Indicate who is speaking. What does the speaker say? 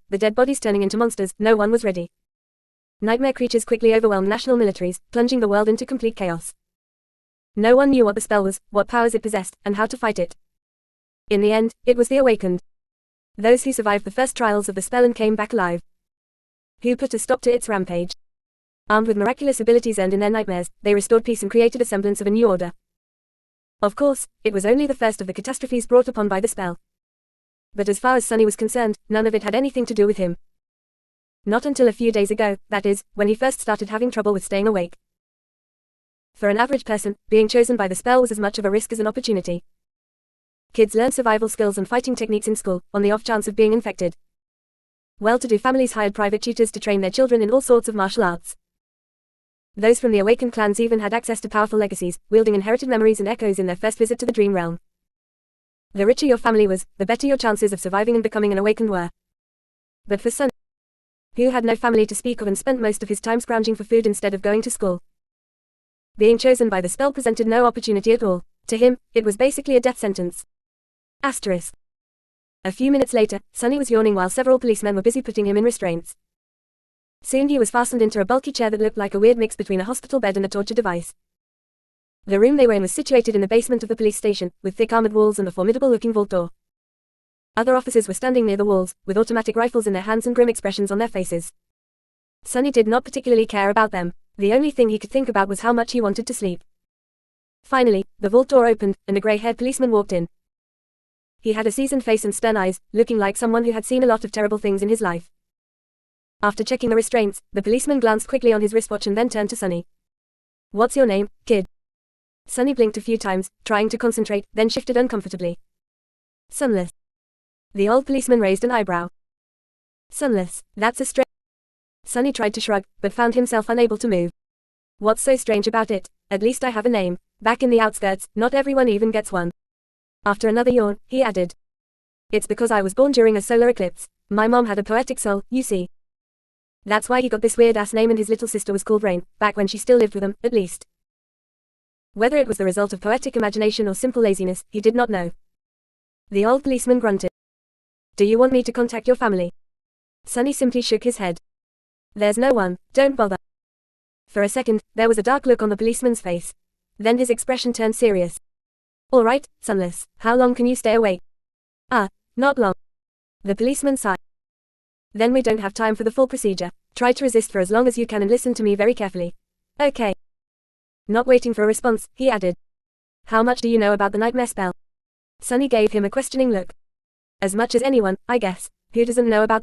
Speaker 1: the dead bodies turning into monsters, no one was ready. Nightmare creatures quickly overwhelmed national militaries, plunging the world into complete chaos. No one knew what the spell was, what powers it possessed, and how to fight it. In the end, it was the Awakened. Those who survived the first trials of the spell and came back alive. Who put a stop to its rampage. Armed with miraculous abilities earned in their nightmares, they restored peace and created a semblance of a new order. Of course, it was only the first of the catastrophes brought upon by the spell. But as far as Sunny was concerned, none of it had anything to do with him. Not until a few days ago, that is, when he first started having trouble with staying awake. For an average person, being chosen by the spell was as much of a risk as an opportunity. Kids learn survival skills and fighting techniques in school, on the off chance of being infected. Well-to-do families hired private tutors to train their children in all sorts of martial arts. Those from the Awakened clans even had access to powerful legacies, wielding inherited memories and echoes in their first visit to the Dream Realm. The richer your family was, the better your chances of surviving and becoming an Awakened were. But for Sunny, who had no family to speak of and spent most of his time scrounging for food instead of going to school, being chosen by the spell presented no opportunity at all. To him, it was basically a death sentence. Asterisk. A few minutes later, Sunny was yawning while several policemen were busy putting him in restraints. Soon he was fastened into a bulky chair that looked like a weird mix between a hospital bed and a torture device. The room they were in was situated in the basement of the police station, with thick armored walls and a formidable-looking vault door. Other officers were standing near the walls, with automatic rifles in their hands and grim expressions on their faces. Sunny did not particularly care about them. The only thing he could think about was how much he wanted to sleep. Finally, the vault door opened, and a grey-haired policeman walked in. He had a seasoned face and stern eyes, looking like someone who had seen a lot of terrible things in his life. After checking the restraints, the policeman glanced quickly on his wristwatch and then turned to Sunny. "What's your name, kid?" Sunny blinked a few times, trying to concentrate, then shifted uncomfortably. "Sunless." The old policeman raised an eyebrow. "Sunless, that's a strange..." Sunny tried to shrug, but found himself unable to move. "What's so strange about it? At least I have a name. Back in the outskirts, not everyone even gets one." After another yawn, he added, "It's because I was born during a solar eclipse. My mom had a poetic soul, you see. That's why he got this weird-ass name, and his little sister was called Rain, back when she still lived with him, at least." Whether it was the result of poetic imagination or simple laziness, he did not know. The old policeman grunted. "Do you want me to contact your family?" Sunny simply shook his head. "There's no one, don't bother." For a second, there was a dark look on the policeman's face. Then his expression turned serious. "All right, Sunless, how long can you stay awake?" Not long." The policeman sighed. "Then we don't have time for the full procedure. Try to resist for as long as you can and listen to me very carefully." "Okay." Not waiting for a response, he added, "How much do you know about the nightmare spell?" Sunny gave him a questioning look. "As much as anyone, I guess. Who doesn't know about the